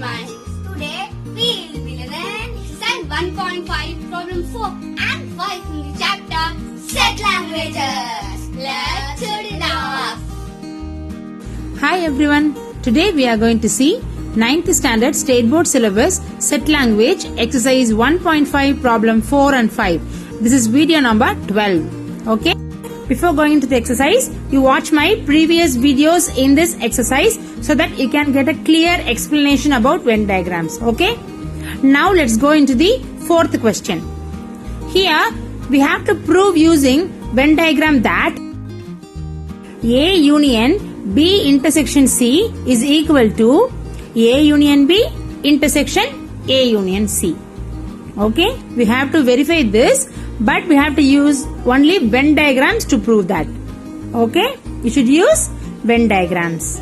everyone. Today we will be learning exercise 1.5 problem 4 and 5 in the chapter Set Languages. Let's start it off. Hi everyone. Today we are going to see 9th standard state board syllabus set language exercise 1.5 problem 4 and 5. This is video number 12. Okay. Before going into the exercise, you watch my previous videos in this exercise so that you can get a clear explanation about Venn diagrams. Okay. Now let's go into the fourth question. Here we have to prove using Venn diagram that A union B intersection C is equal to A union B intersection A union C. Okay, we have to verify this, but we have to use only Venn diagrams to prove that. Okay, you should use Venn diagrams.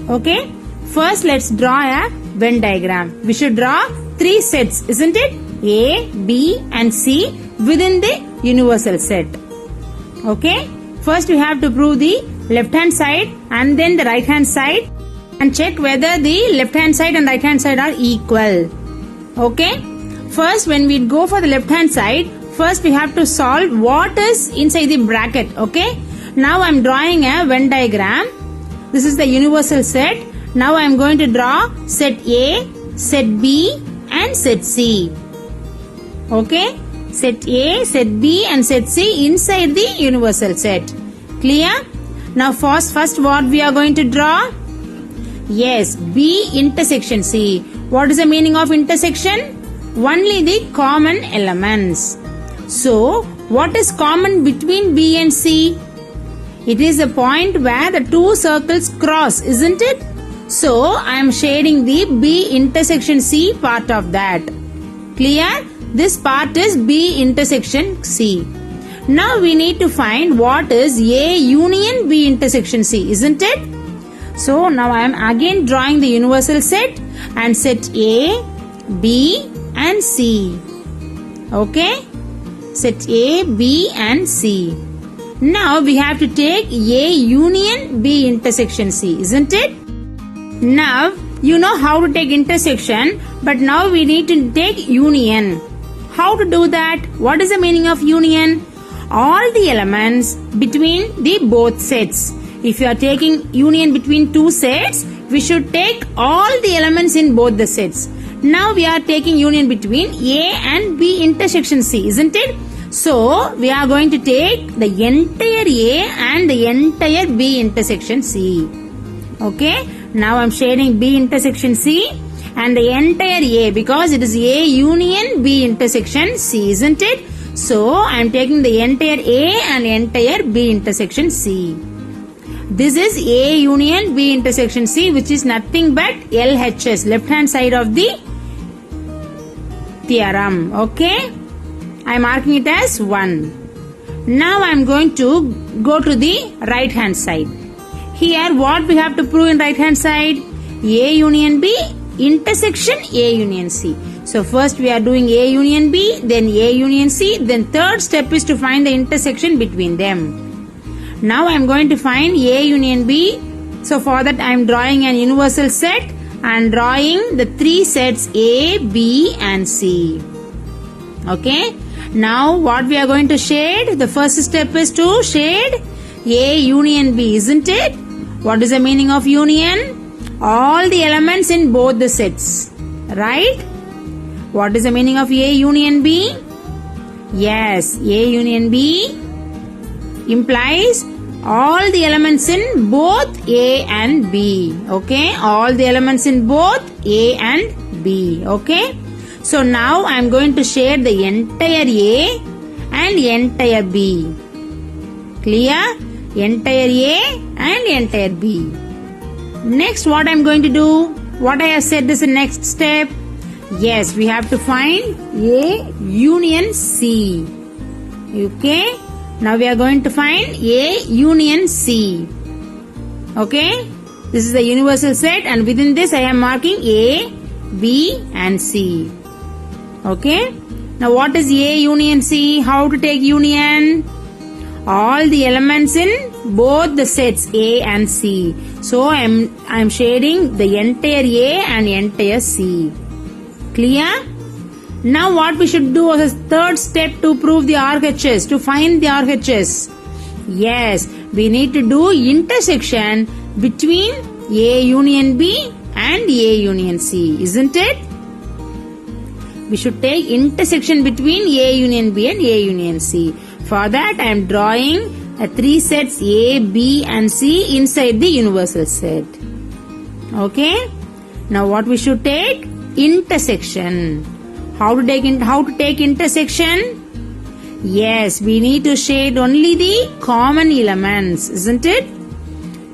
Okay, first let's draw a Venn diagram. We should draw three sets, isn't it? A, B and C within the universal set. Okay, first we have to prove the left hand side and then the right hand side and check whether the left hand side and right hand side are equal. Okay, first when we go for the left hand side, first we have to solve what is inside the bracket. Okay, now I am drawing a Venn diagram. This is the universal set. Now I am going to draw set A, set B and set C. Okay, set A, set B and set C inside the universal set. Clear? Now first what we are going to draw? Yes, B intersection C. What is the meaning of intersection? Only the common elements. So, what is common between B and C? It is the point where the two circles cross, isn't it? So, I am shading the B intersection C part of that. Clear? This part is B intersection C. Now we need to find what is A union B intersection C, isn't it? So now I am again drawing the universal set and set A, B and C. Okay? Set A, B and C. Now we have to take A union B intersection C, isn't it? Now you know how to take intersection, but now we need to take union. How to do that? What is the meaning of union? All the elements between the both sets. If you are taking union between two sets, we should take all the elements in both the sets. Now we are taking union between A and B intersection C, isn't it? So we are going to take the entire A and the entire B intersection C. Okay, now I am shading B intersection C and the entire A because it is A union B intersection C, isn't it? So I am taking the entire A and entire B intersection C. This is A union B intersection C, which is nothing but LHS, left hand side of the theorem. Okay, I am marking it as 1. Now I am going to go to the right hand side. Here what we have to prove in right hand side? A union B intersection A union C. So first we are doing A union B, then A union C, then third step is to find the intersection between them. Now I am going to find A union B. So for that I am drawing an universal set and drawing the three sets A, B and C. Okay. Now what we are going to shade? The first step is to shade A union B, isn't it? What is the meaning of union? All the elements in both the sets. Right? What is the meaning of A union B? Yes, A union B implies all the elements in both A and B. Okay, all the elements in both A and B. Okay, so now I am going to shade the entire A and entire B. Clear? Entire A and entire B. Next, what I am going to do? What I have said is the next step. Yes, we have to find A union C. Okay. Now we are going to find A union C. Okay. This is the universal set and within this I am marking A, B and C. Okay. Now what is A union C? How to take union? all the elements in both the sets A and C. So I'm shading the entire A and entire C. Clear? Now what we should do as a third step to prove the RHS, to find the RHS? Yes, we need to do intersection between A union B and A union C, isn't it? We should take intersection between A union B and A union C. For that, I am drawing three sets A, B and C inside the universal set. Okay? Now what we should take? Intersection. How to take intersection? Yes, we need to shade only the common elements, isn't it?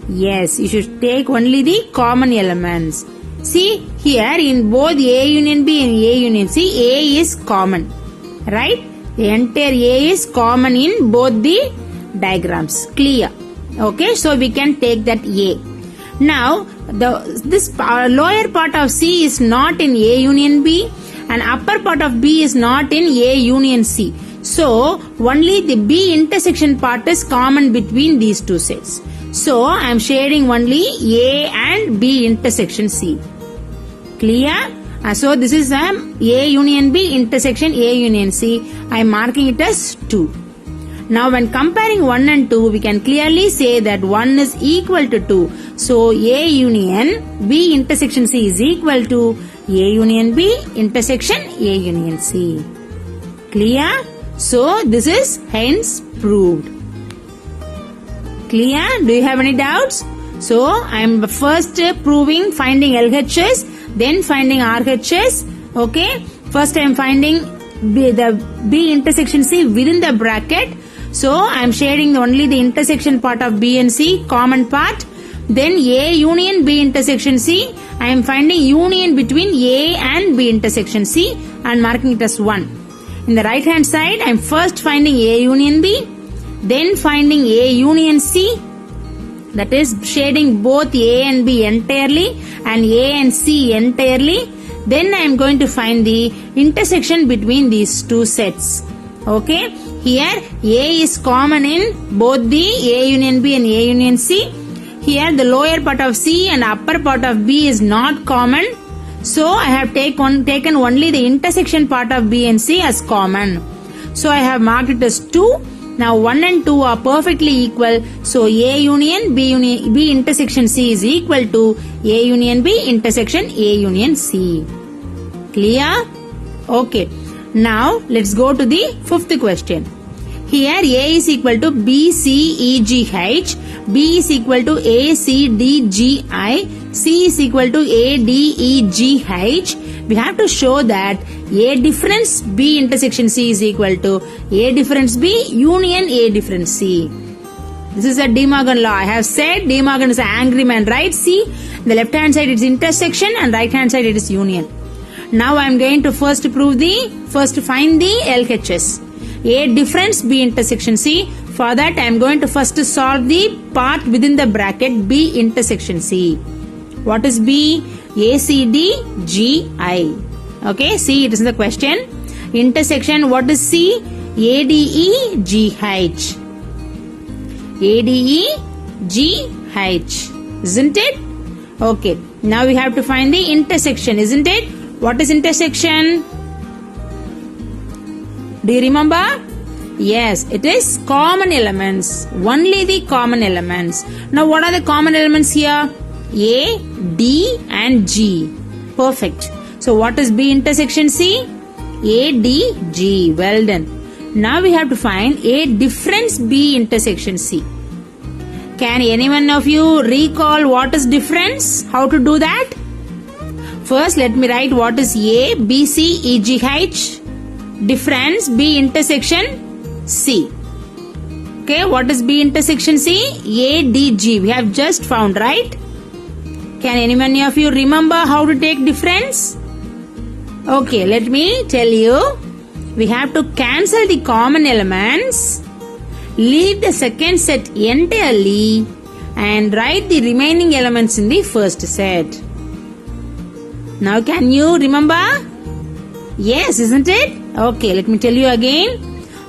Yes, you should take only the common elements. See, here in both A union B and A union C, A is common. Right? The entire A is common in both the diagrams. Clear? Okay, so we can take that A. Now, this lower part of C is not in A union B and upper part of B is not in A union C. So, only the B intersection part is common between these two sets. So, I am shading only A and B intersection C. Clear? So, this is A union B intersection A union C. I am marking it as 2. Now, when comparing 1 and 2, we can clearly say that 1 is equal to 2. So, A union B intersection C is equal to A union B intersection A union C. Clear? So, this is hence proved. Clear? Do you have any doubts? So, I am first proving finding LHS, then finding RHS. Okay? First I am finding the B intersection C within the bracket. So, I am shading only the intersection part of B and C, common part. Then A union B intersection C, I am finding union between A and B intersection C and marking it as 1. In the right hand side, I am first finding A union B, then finding A union C, that is shading both A and B entirely and A and C entirely. Then I am going to find the intersection between these two sets. Okay, here A is common in both the A union B and A union C. Here the lower part of C and upper part of B is not common. So I have taken only the intersection part of B and C as common. So I have marked it as 2. Now 1 and 2 are perfectly equal. So A union B intersection C is equal to A union B intersection A union C. Clear? Okay. Now let's go to the fifth question. Here A is equal to B, C, E, G, H. B is equal to A, C, D, G, I. C is equal to A, D, E, G, H. We have to show that A difference B intersection C is equal to A difference B union A difference C. This is a De Morgan law. I have said De Morgan is an angry man, right? See, the left hand side is intersection and right hand side it is union. Now I am going to first find the LHS. A difference B intersection C. For that I am going to first solve the part within the bracket B intersection C. What is B? A, C, D, G, I. Okay, see it is in the question. Intersection, what is C? A, D, E, G, H. A, D, E, G, H. Isn't it? Okay, now we have to find the intersection, isn't it? What is intersection? Do you remember? Yes, it is common elements. Only the common elements. Now what are the common elements here? A, D and G. Perfect. So what is B intersection C? A, D, G. Well done. Now we have to find A difference B intersection C. Can anyone of you recall what is difference? How to do that? First let me write what is A, B, C, E, G, H. Difference B intersection C. Okay, what is B intersection C? A, D, G. We have just found, right? Can anyone of you remember how to take difference? Okay, let me tell you. We have to cancel the common elements, leave the second set entirely and write the remaining elements in the first set. Now can you remember? Yes, isn't it? Okay, let me tell you again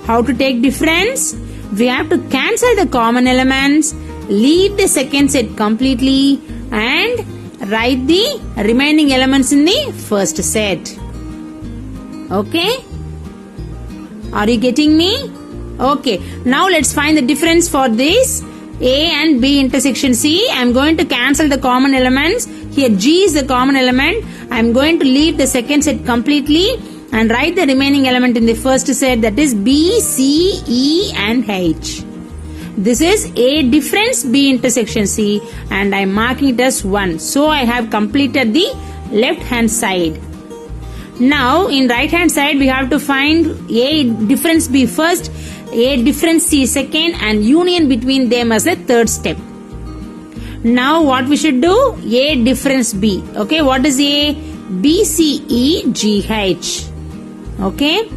how to take difference. we have to cancel the common elements, leave the second set completely, and write the remaining elements in the first set. Okay? Are you getting me? Okay. Now let's find the difference for this A and B intersection C. I am going to cancel the common elements. Here G is the common element. I am going to leave the second set completely and write the remaining element in the first set, that is B, C, E and H. This is A difference B intersection C and I am marking it as 1. So I have completed the left hand side. Now in right hand side we have to find A difference B first, A difference C second and union between them as the third step. Now what we should do? A difference B. Okay, what is A? B, C, E, G, H. Okay.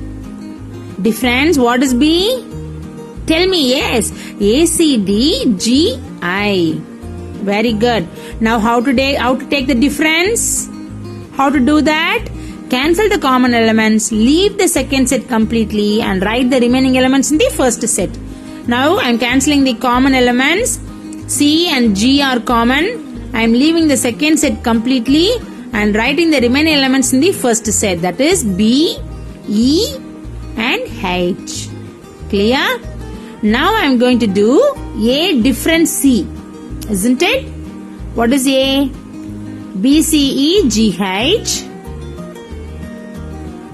Difference, what is B? Tell me. Yes. A, C, D, G, I. Very good. Now how to take the difference? How to do that? Cancel the common elements, leave the second set completely and write the remaining elements in the first set. Now I am cancelling the common elements. C and G are common. I am leaving the second set completely and writing the remaining elements in the first set, that is B, E and H. Clear? Now I am going to do A difference C, isn't it? What is A? B, C, E, G, H.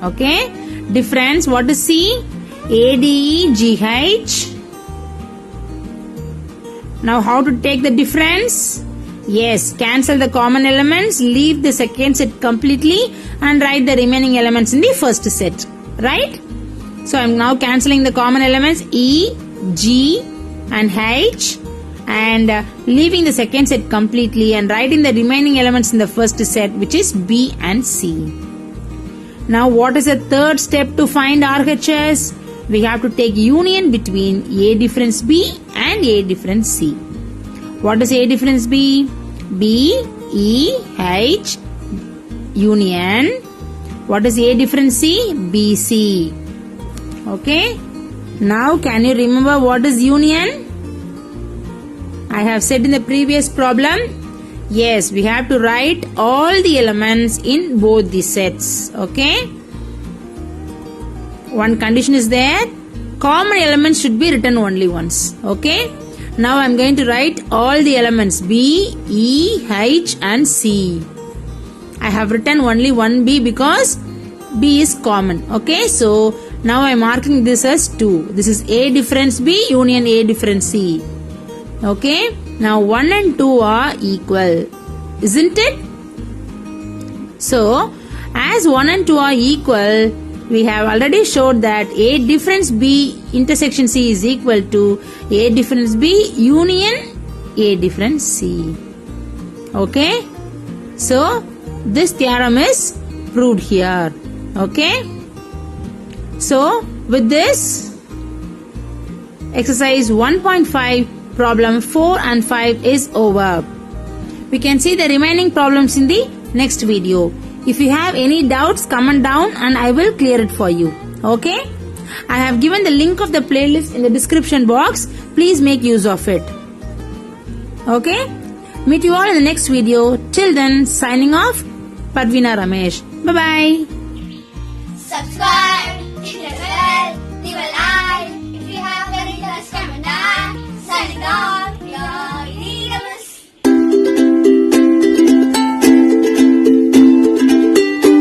Okay. Difference, what is C? A, D, E, G, H. Now how to take the difference? Yes, cancel the common elements, leave the second set completely and write the remaining elements in the first set. Right? So I am now cancelling the common elements E, G and H and leaving the second set completely and writing the remaining elements in the first set, which is B and C. Now what is the third step to find RHS? We have to take union between A difference B and A difference C. What is A difference B? B, E, H, union. What is A difference C? B, C. Okay. Now can you remember what is union? I have said in the previous problem. Yes, we have to write all the elements in both the sets. Okay. One condition is there. Common elements should be written only once. Okay. Now I am going to write all the elements B, E, H and C. I have written only one B because B is common. Okay. So now I am marking this as 2. This is A difference B union A difference C. Okay. Now 1 and 2 are equal. Isn't it? So as 1 and 2 are equal, we have already showed that A difference B intersection C is equal to A difference B union A difference C. Okay. So this theorem is proved here. Okay. So with this, exercise 1.5 problem 4 and 5 is over. We can see the remaining problems in the next video. If you have any doubts, comment down and I will clear it for you. Okay? I have given the link of the playlist in the description box. Please make use of it. Okay? Meet you all in the next video. Till then, signing off, Padvina Ramesh. Bye-bye. Subscribe.